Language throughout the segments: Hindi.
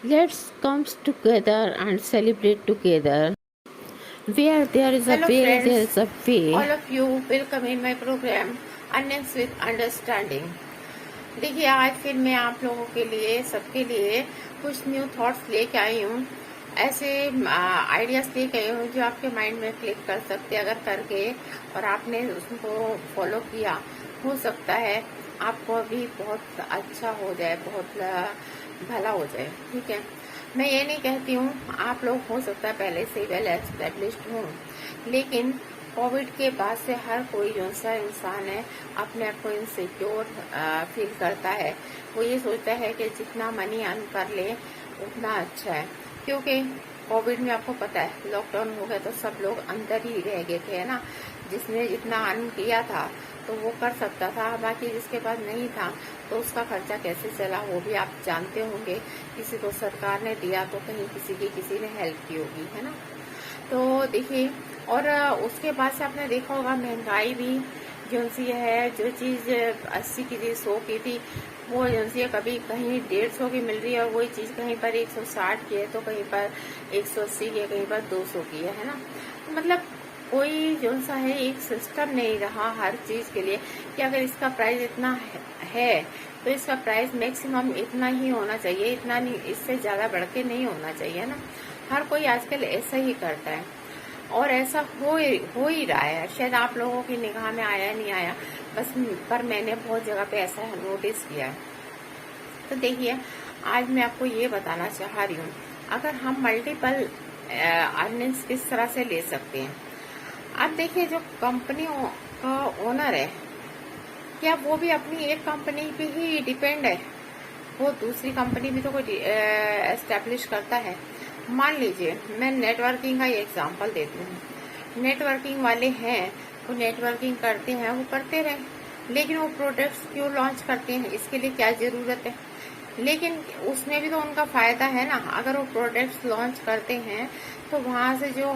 Let's come together and celebrate together. Where there is a Hello will, there friends, is a way. all of you welcome in my program Earnings with Understanding। देखिए आज फिर मैं आप लोगों के लिए सबके लिए कुछ न्यू थॉट्स लेके आई हूँ। ऐसे आइडियाज लेके आई हूँ जो आपके माइंड में क्लिक कर सकते हैं। अगर करके और आपने उसको फॉलो किया, हो सकता है आपको अभी बहुत अच्छा हो जाए, बहुत भला हो जाए। ठीक है, मैं ये नहीं कहती हूँ आप लोग हो सकता है पहले से वेल एस्टेब्लिश्ड हों, लेकिन कोविड के बाद से हर कोई जो सा इंसान है अपने आप को इनसिक्योर फील करता है। वो ये सोचता है कि जितना मनी अर्न कर ले उतना अच्छा है, क्योंकि कोविड में आपको पता है लॉकडाउन हो गया तो सब लोग अंदर ही रह गए थे, है ना। जिसने जितना अर्न किया था तो वो कर सकता था, बाकी जिसके पास नहीं था तो उसका खर्चा कैसे चला वो भी आप जानते होंगे। किसी को सरकार ने दिया तो कहीं किसी ने हेल्प की होगी, है ना। तो देखिए, और उसके बाद से आपने देखा होगा महंगाई भी जो सी है, जो चीज 80 की थी 100 की थी वो जो सी है कभी कहीं 150 की मिल रही है, और वही चीज कहीं पर 160 की है तो कहीं पर 180 की है, कहीं पर 200 की है ना। मतलब कोई जो सा है एक सिस्टम नहीं रहा हर चीज के लिए कि अगर इसका प्राइस इतना है तो इसका प्राइस मैक्सिमम इतना ही होना चाहिए, इतना नहीं, इससे ज्यादा बढ़ के नहीं होना चाहिए ना। हर कोई आजकल ऐसा ही करता है और ऐसा हो ही रहा है। शायद आप लोगों की निगाह में आया नहीं आया, बस पर मैंने बहुत जगह पे ऐसा नोटिस किया है। तो देखिए, आज मैं आपको ये बताना चाह रही हूँ अगर हम मल्टीपल अर्निंग्स किस तरह से ले सकते हैं। अब देखिए, जो कंपनी का ओनर है क्या वो भी अपनी एक कंपनी पे ही डिपेंड है? वो दूसरी कंपनी भी तो कोई एस्टेब्लिश करता है। मान लीजिए मैं नेटवर्किंग का ये एग्जांपल देती हूँ। नेटवर्किंग वाले हैं, वो नेटवर्किंग करते हैं, वो करते रहे, लेकिन वो प्रोडक्ट्स क्यों लॉन्च करते हैं, इसके लिए क्या जरूरत है? लेकिन उसमें भी तो उनका फायदा है ना। अगर वो प्रोडक्ट्स लॉन्च करते हैं तो वहां से जो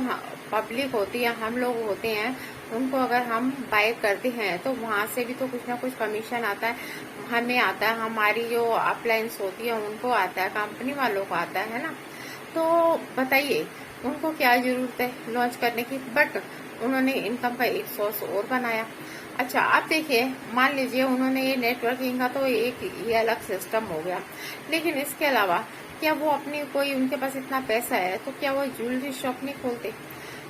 पब्लिक होती है, हम लोग होते हैं, उनको अगर हम बाय करते हैं तो वहां से भी तो कुछ ना कुछ कमीशन आता है, हमें आता है, हमारी जो अप्लायंस होती है उनको आता है, कंपनी वालों को आता है ना। तो बताइए उनको क्या जरूरत है लॉन्च करने की, बट उन्होंने इनकम का एक सोर्स और बनाया। अच्छा, आप देखिए, मान लीजिए उन्होंने ये नेटवर्किंग का तो एक ये अलग सिस्टम हो गया, लेकिन इसके अलावा क्या वो अपनी कोई, उनके पास इतना पैसा है तो क्या वो ज्वेलरी शॉप नहीं खोलते?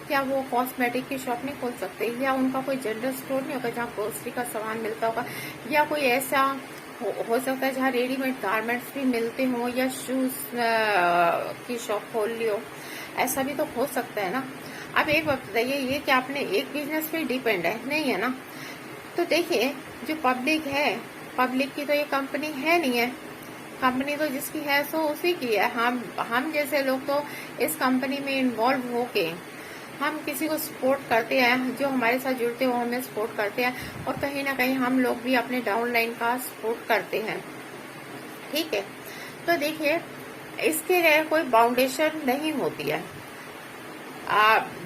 क्या वो कॉस्मेटिक की शॉप नहीं खोल सकते? या उनका कोई जनरल स्टोर नहीं होगा जहाँ ग्रोसरी का सामान मिलता होगा? या कोई ऐसा हो सकता है जहाँ रेडीमेड गारमेंट्स भी मिलते हो, या शूज की शॉप खोल लियो? ऐसा भी तो हो सकता है ना। अब एक बात बताइए, ये क्या आपने एक बिजनेस पे डिपेंड है? नहीं है ना। तो देखिए, जो पब्लिक है, पब्लिक की तो ये कंपनी है नहीं है। कंपनी तो जिसकी है सो उसी की है। हम जैसे लोग तो इस कंपनी में इन्वॉल्व होके हम किसी को सपोर्ट करते हैं, जो हमारे साथ जुड़ते हो हमें सपोर्ट करते हैं, और कहीं ना कहीं हम लोग भी अपने डाउनलाइन का सपोर्ट करते हैं। ठीक है, तो देखिए इसके लिए कोई बाउंडेशन नहीं होती है।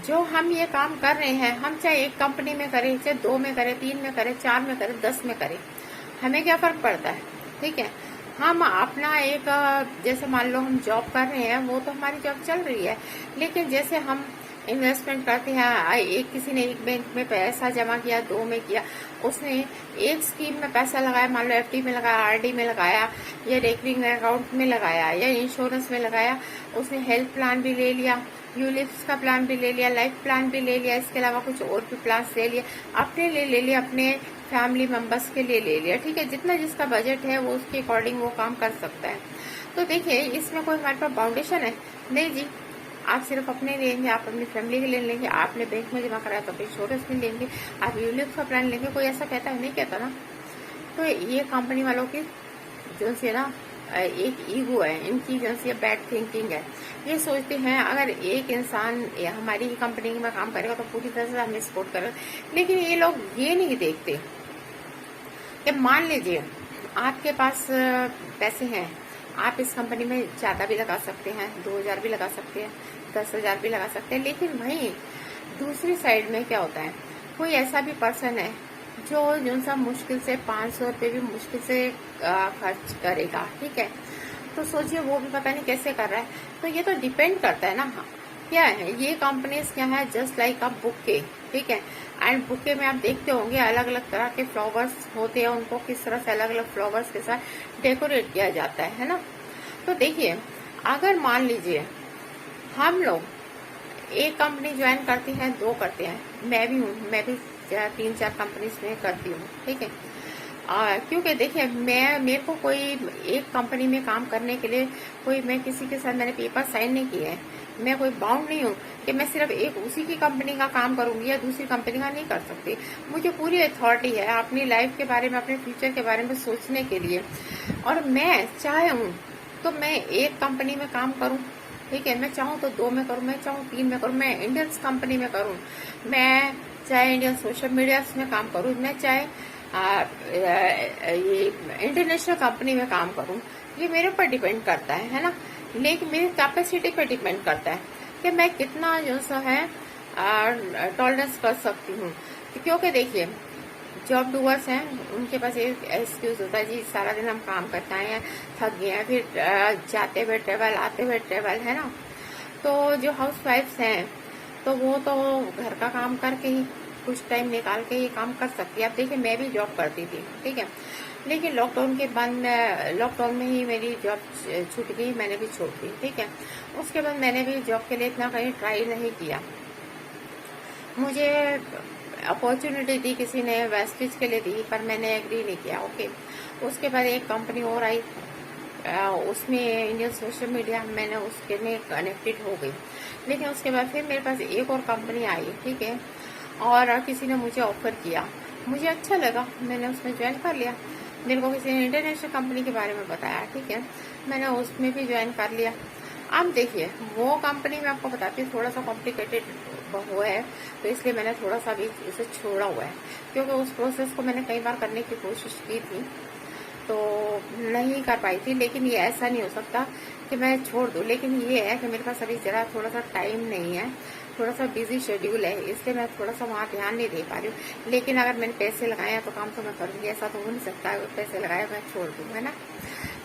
जो हम ये काम कर रहे हैं, हम चाहे एक कंपनी में करें, चाहे 2 में करें, 3 में करें, 4 में करें, 10 में करें, हमें क्या फर्क पड़ता है? ठीक है, हम अपना एक जैसे मान लो हम जॉब कर रहे हैं, वो तो हमारी जॉब चल रही है, लेकिन जैसे हम इन्वेस्टमेंट करते हैं, एक किसी ने एक बैंक में पैसा जमा किया, 2 में किया, उसने एक स्कीम में पैसा लगाया, मान लो एफडी में लगाया, आरडी में लगाया, या रेकरिंग अकाउंट में लगाया, या इंश्योरेंस में लगाया, उसने हेल्थ प्लान भी ले लिया, यूलिप्स का प्लान भी ले लिया, लाइफ प्लान भी ले लिया, इसके अलावा कुछ और भी प्लान ले लिया, अपने लिए ले लिया, अपने फैमिली मेंबर्स के लिए ले लिया। ठीक है, जितना जिसका बजट है वो उसके अकॉर्डिंग वो काम कर सकता है। तो देखिए, इसमें कोई हमारे पास बाउंडेशन है नहीं जी। आप सिर्फ अपने लेंगे, आप अपनी फैमिली के लिए लेंगे, आपने बैंक में जमा कराया तो अपने इंश्योरेंस में लेंगे, आप यूलिप्स का प्लान लेंगे, कोई ऐसा कहता है? नहीं कहता ना। तो ये कंपनी वालों की जो सी ना एक ईगो है, इनकी जो सी बैड थिंकिंग है। ये सोचते हैं अगर एक इंसान हमारी ही कंपनी में काम करेगा तो पूरी तरह से हमें सपोर्ट करेगा, लेकिन ये लोग ये नहीं देखते कि मान लीजिए आपके पास पैसे हैं, आप इस कंपनी में ज्यादा भी लगा सकते हैं, 2000 भी लगा सकते हैं, 10,000 भी लगा सकते हैं, लेकिन वहीं दूसरी साइड में क्या होता है, कोई ऐसा भी पर्सन है जो सा मुश्किल से 500 रुपये भी मुश्किल से खर्च करेगा। ठीक है, तो सोचिए वो भी पता नहीं कैसे कर रहा है। तो ये तो डिपेंड करता है ना। हाँ, क्या है ये कंपनीज क्या है, जस्ट लाइक अ बुके, ठीक है। एंड बुके में आप देखते होंगे अलग अलग तरह के फ्लावर्स होते हैं, उनको किस तरह से अलग अलग फ्लावर्स के साथ डेकोरेट किया जाता है ना। तो देखिए, अगर मान लीजिए हम लोग एक कंपनी ज्वाइन करती है, 2 करते हैं, मैं भी हूँ, मैं भी 3-4 कंपनीज में करती हूँ, ठीक है। क्योंकि देखिए मेरे को कोई एक कंपनी में काम करने के लिए कोई, मैं किसी के साथ मैंने पेपर साइन नहीं किए हैं, मैं कोई बाउंड नहीं हूँ कि मैं सिर्फ एक उसी की कंपनी का काम करूंगी या दूसरी कंपनी का नहीं कर सकती। मुझे पूरी अथॉरिटी है अपनी लाइफ के बारे में, अपने फ्यूचर के बारे में सोचने के लिए। और मैं चाहूँ तो मैं एक कंपनी में काम करूँ, ठीक है, मैं चाहूँ तो 2 में करूँ, मैं चाहूँ 3 में करूँ, मैं इंडियंस कंपनी में करूँ, मैं चाहे इंडियन सोशल मीडिया में काम करूँ, मैं चाहे ये इंटरनेशनल कंपनी में काम करूं, ये मेरे ऊपर डिपेंड करता है ना। लेकिन मेरी कैपेसिटी पे डिपेंड करता है कि मैं कितना जो सा है टॉलरेंस कर सकती हूँ। क्योंकि देखिए जॉब डूअर्स हैं, उनके पास एक एक्सक्यूज होता है, जी सारा दिन हम काम करते हैं, थक गए हैं, फिर जाते हुए ट्रेवल, आते हुए ट्रेवल, है ना। तो जो हाउस वाइफ्स हैं तो वो तो घर का काम करके ही कुछ टाइम निकाल के ये काम कर सकती है। अब देखिए मैं भी जॉब करती थी, ठीक है, लेकिन लॉकडाउन के बाद लॉकडाउन में ही मेरी जॉब छूट गई, मैंने भी छोड़ दी, ठीक है। उसके बाद मैंने भी जॉब के लिए इतना कहीं ट्राई नहीं किया। मुझे अपॉर्चुनिटी दी किसी ने वेस्टेज के लिए दी, पर मैंने एग्री नहीं किया, ओके। उसके बाद एक कंपनी और आई, उसमें इंडियन सोशल मीडिया, मैंने उसके में कनेक्टेड हो गई। लेकिन उसके बाद फिर मेरे पास एक और कंपनी आई, ठीक है, और किसी ने मुझे ऑफर किया, मुझे अच्छा लगा, मैंने उसमें ज्वाइन कर लिया। मेरे को किसी ने इंटरनेशनल कंपनी के बारे में बताया, ठीक है, मैंने उसमें भी ज्वाइन कर लिया। अब देखिए वो कंपनी में आपको बताती हूँ थोड़ा सा कॉम्प्लिकेटेड हुआ है, तो इसलिए मैंने थोड़ा सा भी उसे छोड़ा हुआ है, क्योंकि उस प्रोसेस को मैंने कई बार करने की कोशिश की थी तो नहीं कर पाई थी। लेकिन ये ऐसा नहीं हो सकता कि मैं छोड़ दूं, लेकिन ये है कि मेरे पास अभी जरा थोड़ा सा टाइम नहीं है, थोड़ा सा बिजी शेड्यूल है, इसलिए मैं थोड़ा सा वहाँ ध्यान नहीं दे पा रही हूँ। लेकिन अगर मैंने पैसे लगाए तो काम तो मैं करूँगी, ऐसा तो हो नहीं सकता अगर पैसे लगाए मैं छोड़ दूँ, है ना।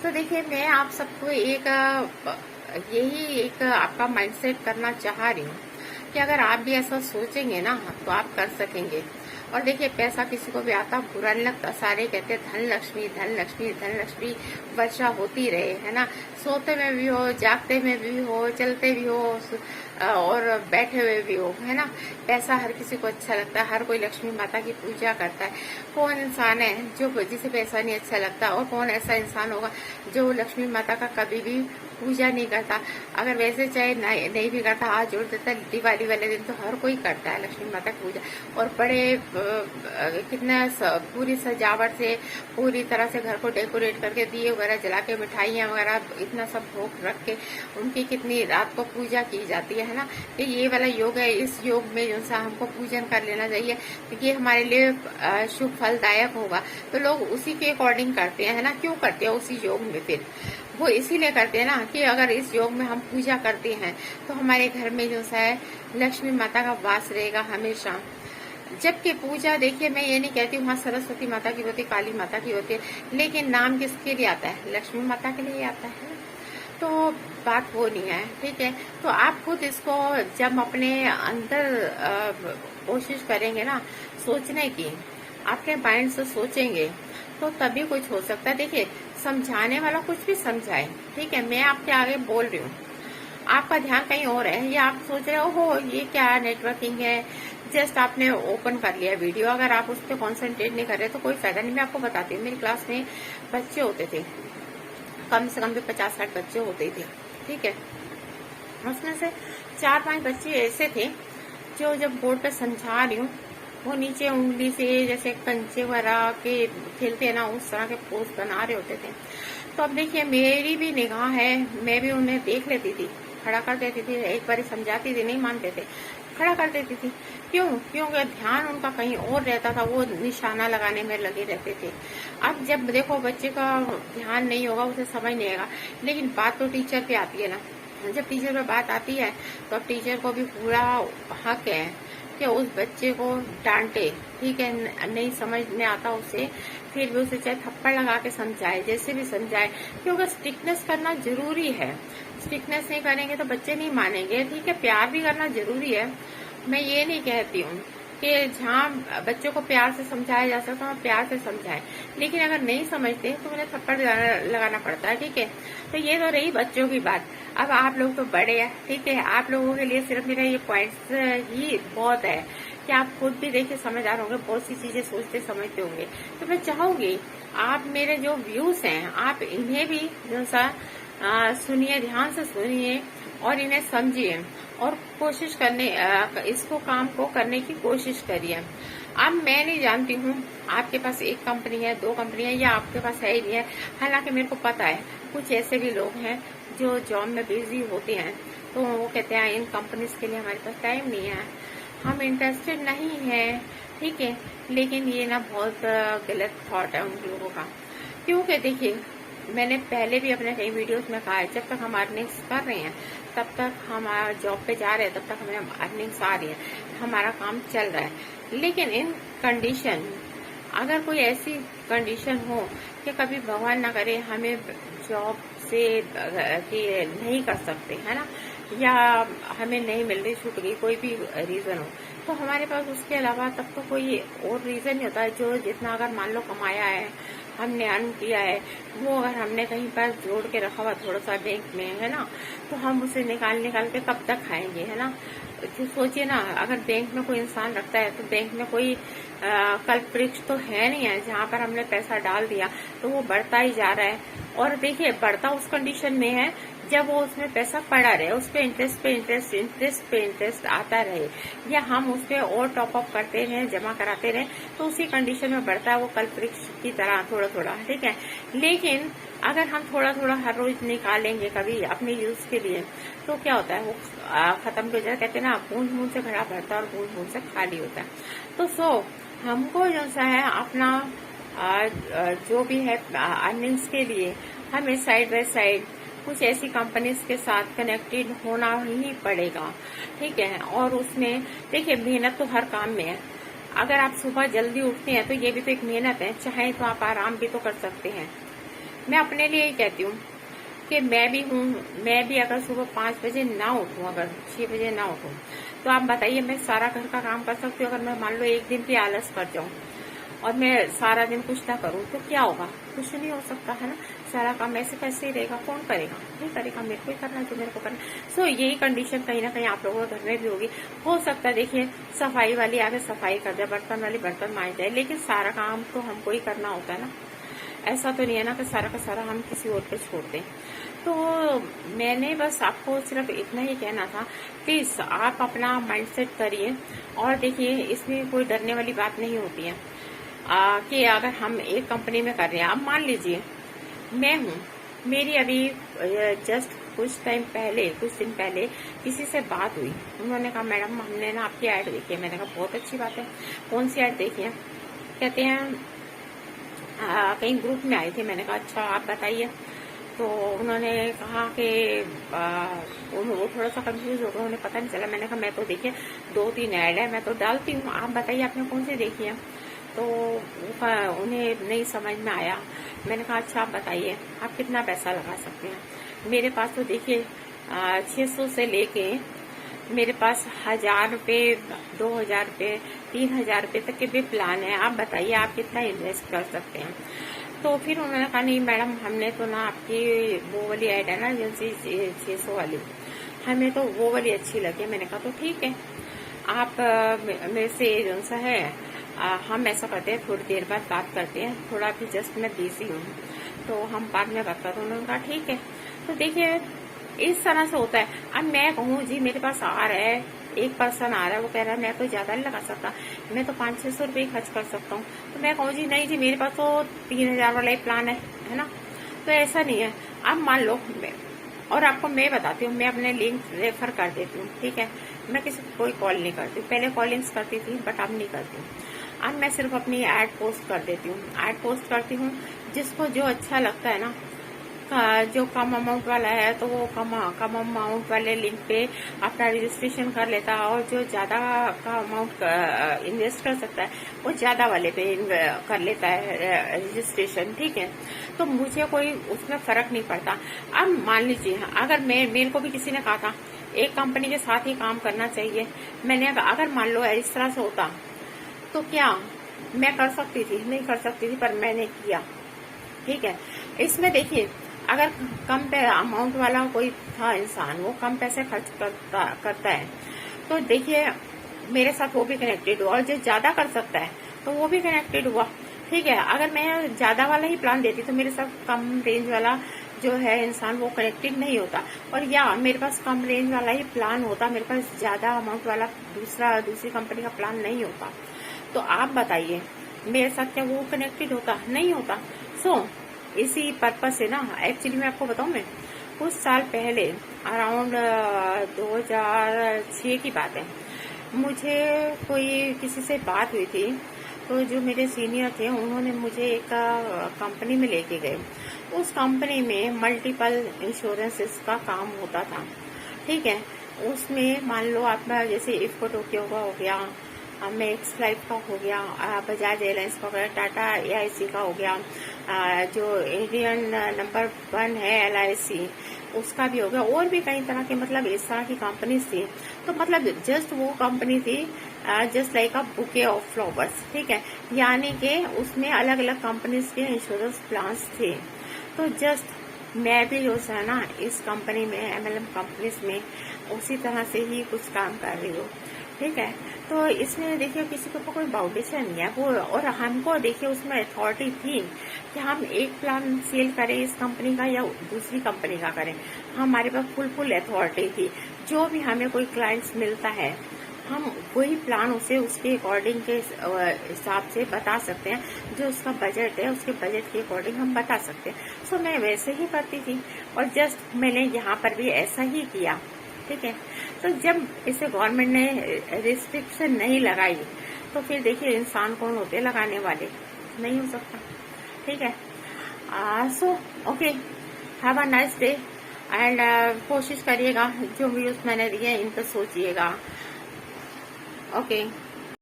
तो देखिए मैं आप सबको यही एक आपका माइंडसेट करना चाह रही हूँ कि अगर आप भी ऐसा सोचेंगे ना तो आप कर सकेंगे। और देखिए पैसा किसी को भी आता बुरा नहीं लगता, सारे कहते हैं धन लक्ष्मी धन लक्ष्मी धन लक्ष्मी वर्षा होती रहे, है ना। सोते में भी हो, जागते में भी हो, चलते भी हो और बैठे हुए भी हो, है ना। पैसा हर किसी को अच्छा लगता है, हर कोई लक्ष्मी माता की पूजा करता है। कौन इंसान है जो जिसे पैसा नहीं अच्छा लगता, और कौन ऐसा इंसान होगा जो लक्ष्मी माता का कभी भी पूजा नहीं करता। अगर वैसे चाहे नहीं भी करता, हाथ जोड़ देता, दिवाली वाले दिन तो हर कोई करता है लक्ष्मी माता की पूजा, और बड़े कितना पूरी सजावट से पूरी तरह से घर को डेकोरेट करके दिए वगैरह जला के मिठाइयाँ वगैरह इतना सब भोग रख के उनकी कितनी रात को पूजा की जाती है ना। कि ये वाला योग है, इस योग में जो सा हमको पूजन कर लेना चाहिए क्योंकि ये हमारे लिए शुभ फलदायक होगा। तो लोग उसी के अकॉर्डिंग करते हैं, है ना। क्यों करते हैं उसी योग में? फिर वो इसीलिए करते हैं ना कि अगर इस योग में हम पूजा करते हैं तो हमारे घर में जो सा है लक्ष्मी माता का वास रहेगा हमेशा। जबकि पूजा देखिए मैं ये नहीं कहती हूँ सरस्वती माता की होती, काली माता की होती है, लेकिन नाम किसके लिए आता है? लक्ष्मी माता के लिए आता है। तो बात वो नहीं है, ठीक है। तो आप खुद इसको जब अपने अंदर कोशिश करेंगे ना सोचने की, अपने माइंड से सोचेंगे तो तभी कुछ हो सकता है। देखिए समझाने वाला कुछ भी समझाए, ठीक है, मैं आपके आगे बोल रही हूँ, आपका ध्यान कहीं और है, या आप सोच रहे हो ये क्या नेटवर्किंग है, जस्ट आपने ओपन कर लिया वीडियो, अगर आप उस पर कॉन्सेंट्रेट नहीं कर रहे तो कोई फायदा नहीं। मैं आपको बताती हूँ, मेरी क्लास में बच्चे होते थे, कम से कम भी 50-60 बच्चे होते थे, ठीक है। उसमें से 4-5 बच्चे ऐसे थे जो जब बोर्ड पे समझा रही हूँ वो नीचे उंगली से जैसे कंचे वगैरह के खेलते हैं ना उस तरह के पोस्ट बना रहे होते थे। तो अब देखिए मेरी भी निगाह है, मैं भी उन्हें देख लेती थी, खड़ा कर देती थी, एक बार समझाती थी, नहीं मानते थे, खड़ा कर देती थी। क्योंकि ध्यान उनका कहीं और रहता था, वो निशाना लगाने में लगे रहते थे। अब जब देखो बच्चे का ध्यान नहीं होगा, उसे समझ नहीं आएगा, लेकिन बात तो टीचर पे आती है ना। जब टीचर पे बात आती है तो अब टीचर को भी पूरा हक है कि उस बच्चे को डांटे, ठीक है, नहीं समझ में आता उसे, फिर भी उसे चाहे थप्पड़ लगा के समझाए, जैसे भी समझाए, क्योंकि स्ट्रिक्टनेस करना जरूरी है। स्ट्रिक्टनेस नहीं करेंगे तो बच्चे नहीं मानेंगे, ठीक है। प्यार भी करना जरूरी है, मैं ये नहीं कहती हूँ कि जहाँ बच्चों को प्यार से समझाया जा सकता है प्यार से समझाएं, लेकिन अगर नहीं समझते तो उन्हें थप्पड़ लगाना पड़ता है, ठीक है। तो ये तो रही बच्चों की बात। अब आप लोग तो बड़े हैं, ठीक है, आप लोगों के लिए सिर्फ मेरा ये पॉइंट्स ही बहुत है कि आप खुद भी देखिए समझदार होंगे, बहुत सी चीजें सोचते समझते होंगे। तो मैं चाहूंगी आप मेरे जो व्यूज हैं आप इन्हें भी जो सा सुनिए, ध्यान से सुनिए और इन्हें समझिए और कोशिश करने इसको काम को करने की कोशिश करिए। अब मैं नहीं जानती हूँ आपके पास एक कंपनी है, दो कंपनी है, या आपके पास है ही नहीं है। हालांकि मेरे को पता है कुछ ऐसे भी लोग हैं जो जॉब में बिजी होते हैं, तो वो कहते हैं इन कंपनीज के लिए हमारे पास टाइम नहीं है, हम इंटरेस्टेड नहीं है, ठीक है। लेकिन ये ना बहुत गलत थॉट है उन लोगों का, क्योंकि देखिए मैंने पहले भी अपने कई वीडियोस में कहा है, जब तक हम अर्निंग्स कर रहे हैं, तब तक हम जॉब पे जा रहे हैं, तब तक हमें अर्निंग्स आ रही है, हमारा काम चल रहा है। लेकिन इन कंडीशन, अगर कोई ऐसी कंडीशन हो कि कभी भगवान ना करे हमें जॉब से कि नहीं कर सकते, है ना, या हमें नहीं मिल रही, छूट गई, कोई भी रीजन हो, तो हमारे पास उसके अलावा तब तो कोई और रीजन नहीं होता। जो जितना अगर मान लो कमाया है, हमने अर्न किया है, वो अगर हमने कहीं पर जोड़ के रखा हुआ थोड़ा सा बैंक में, है ना, तो हम उसे निकाल के कब तक खाएंगे, है ना। तो सोचिए ना, अगर बैंक में कोई इंसान रखता है तो बैंक में कोई कल्प वृक्ष तो है नहीं है जहाँ पर हमने पैसा डाल दिया तो वो बढ़ता ही जा रहा है। और देखिए बढ़ता उस कंडीशन में है जब वो उसमें पैसा पड़ा रहे, उस पे इंटरेस्ट पे इंटरेस्ट, इंटरेस्ट पे इंटरेस्ट आता रहे, या हम उस पे और टॉप अप करते रहे, जमा कराते रहे, तो उसी कंडीशन में बढ़ता है वो कल्प वृक्ष की तरह थोड़ा थोड़ा, ठीक है। लेकिन अगर हम थोड़ा थोड़ा हर रोज निकालेंगे कभी अपने यूज के लिए, तो क्या होता है वो खत्म हो जाता है। कहते हैं ना, बूंद बूंद से घड़ा भरता है और बूंद बूंद से खाली होता है। तो हमको जो सा है अपना जो भी है अर्निंग्स के लिए हमें साइड बाय साइड कुछ ऐसी कंपनीज के साथ कनेक्टेड होना ही पड़ेगा, ठीक है। और उसमें देखिए मेहनत तो हर काम में है। अगर आप सुबह जल्दी उठते हैं तो ये भी तो एक मेहनत है, चाहे तो आप आराम भी तो कर सकते हैं। मैं अपने लिए ही कहती हूँ कि मैं भी अगर सुबह 5 बजे ना उठूं, अगर 6 बजे ना उठूं, तो आप बताइए मैं सारा घर का काम कर सकती हूँ। अगर मैं मान लो एक दिन भी आलस कर जाऊं और मैं सारा दिन कुछ ना करूं तो क्या होगा, कुछ नहीं हो सकता, है ना। सारा काम ऐसे कैसे ही रहेगा, कौन करेगा, नहीं करेगा, मेरे को ही करना जो मेरे को करना। सो यही कंडीशन कहीं ना कहीं आप लोगों के घर में भी होगी। हो सकता है देखिए सफाई वाली आगे सफाई कर जाए, बर्तन वाली बर्तन मांज जाए, लेकिन सारा काम तो हमको ही करना होता है ना। ऐसा तो नहीं है ना कि सारा का सारा हम किसी और पे छोड़ दें। तो मैंने बस आपको सिर्फ इतना ही कहना था, प्लीज आप अपना माइंडसेट करिए और देखिए इसमें कोई डरने वाली बात नहीं होती है कि अगर हम एक कंपनी में कर रहे हैं। अब मान लीजिए मैं हूँ, मेरी अभी जस्ट कुछ दिन पहले किसी से बात हुई, उन्होंने कहा मैडम हमने ना आपकी ऐड देखी है। मैंने कहा बहुत अच्छी बात है, कौन सी ऐड देखी है? कहते हैं कहीं ग्रुप में आए थे। मैंने कहा अच्छा आप बताइए। तो उन्होंने कहा कि वो थोड़ा सा कंफ्यूज हो गया, उन्हें पता नहीं चला। मैंने कहा मैं तो देखिए 2-3 ऐड है, मैं तो डालती हूँ, आप बताइए आपने कौन सी देखी है? तो उन्हें नहीं समझ में आया। मैंने कहा अच्छा आप बताइए आप कितना पैसा लगा सकते हैं? मेरे पास तो देखिए 600 से लेके मेरे पास 1000 रुपये, 2000 रुपये, 3000 रुपये तक के भी प्लान है। आप बताइए आप कितना इन्वेस्ट कर सकते हैं? तो फिर उन्होंने कहा नहीं मैडम हमने तो ना आपकी वो वाली ऐड है ना एजेंसी 600 वाली, हमें तो वो वाली अच्छी लगी। मैंने कहा तो ठीक है, आप मेरे से जो सा है हम ऐसा करते हैं थोड़ी देर बाद बात करते हैं, थोड़ा भी जस्ट मैं बिजी हूँ तो हम बाद में बात करते हैं। उन्होंने कहा ठीक है। तो देखिए इस तरह से होता है। अब मैं कहूँ जी मेरे पास आ रहा है, एक पर्सन आ रहा है, वो कह रहा है मैं तो ज्यादा नहीं लगा सकता, मैं तो 500-600 रुपये खर्च कर सकता हूँ। तो मैं कहूँ जी नहीं जी मेरे पास तो 3000 वाला ही प्लान है ना। तो ऐसा नहीं है। अब मान लो और आपको मैं बताती हूँ, मैं अपने लिंक रेफर कर देती हूँ, ठीक है। मैं किसी को कोई कॉल नहीं करती, पहले कॉलिंग्स करती थी बट अब नहीं करती हूँ। अब मैं सिर्फ अपनी ऐड पोस्ट कर देती हूँ, ऐड पोस्ट करती हूँ, जिसको जो अच्छा लगता है ना जो कम अमाउंट वाला है तो वो कम अमाउंट वाले लिंक पे अपना रजिस्ट्रेशन कर लेता है, और जो ज्यादा का अमाउंट इन्वेस्ट कर सकता है वो ज्यादा वाले पे कर लेता है रजिस्ट्रेशन। ठीक है, तो मुझे कोई उसमें फर्क नहीं पड़ता। अब मान लीजिए अगर मेरे को भी किसी ने कहा था एक कंपनी के साथ ही काम करना चाहिए, मैंने अगर मान लो इस तरह से होता तो क्या मैं कर सकती थी? नहीं कर सकती थी, पर मैंने किया। ठीक है, इसमें देखिए अगर कम अमाउंट वाला कोई था इंसान, वो कम पैसे खर्च करता है, तो देखिए मेरे साथ वो भी कनेक्टेड हुआ, और जो ज्यादा कर सकता है तो वो भी कनेक्टेड हुआ। ठीक है, अगर मैं ज्यादा वाला ही प्लान देती तो मेरे साथ कम रेंज वाला जो है इंसान वो कनेक्टेड नहीं होता, और या मेरे पास कम रेंज वाला ही प्लान होता, मेरे पास ज्यादा अमाउंट वाला दूसरी कंपनी का प्लान नहीं होता। तो आप बताइए मेरे साथ क्या वो कनेक्टेड होता? नहीं होता। इसी पर्पज से ना, एक्चुअली मैं आपको बताऊं, मैं कुछ साल पहले अराउंड 2006 की बात है, मुझे कोई किसी से बात हुई थी, तो जो मेरे सीनियर थे उन्होंने मुझे एक कंपनी में लेके गए। उस कंपनी में मल्टीपल इंश्योरेंसेस का काम होता था। ठीक है, उसमें मान लो आपका जैसे इफ्को टोक्यो का हो गया, मैक्स लाइफ का हो गया, बजाज एयरलाइंस का हो गया, टाटा AIC का हो गया, जो इंडियन नंबर 1 है LIC उसका भी हो गया, और भी कई तरह के मतलब इस तरह की कंपनीज थी। तो मतलब जस्ट वो कंपनी थी just like a bouquet of flowers. ठीक है, यानी कि उसमें अलग अलग कंपनीज के इंश्योरेंस प्लान्स थे। तो जस्ट मैं भी जो है ना इस कंपनी में MLM कंपनीज में उसी तरह से ही कुछ काम कर रही हूँ। ठीक है, तो इसमें देखिए किसी के ऊपर कोई बाउंडेशन नहीं है वो, और हमको देखिए उसमें अथॉरिटी थी कि हम एक प्लान सेल करें इस कंपनी का या दूसरी कंपनी का करें। हमारे पास फुल अथॉरिटी थी। जो भी हमें कोई क्लाइंट्स मिलता है हम वही प्लान उसे उसके अकॉर्डिंग के हिसाब से बता सकते हैं, जो उसका बजट है उसके बजट के अकॉर्डिंग हम बता सकते हैं। मैं वैसे ही करती थी, और जस्ट मैंने यहाँ पर भी ऐसा ही किया। ठीक है, तो जब इसे गवर्नमेंट ने रिस्ट्रिक्शन नहीं लगाई तो फिर देखिए इंसान कौन होते लगाने वाले, नहीं हो सकता। ठीक है, okay, have a nice day, and कोशिश करिएगा जो व्यूज मैंने दिए इन पर सोचिएगा। ओके।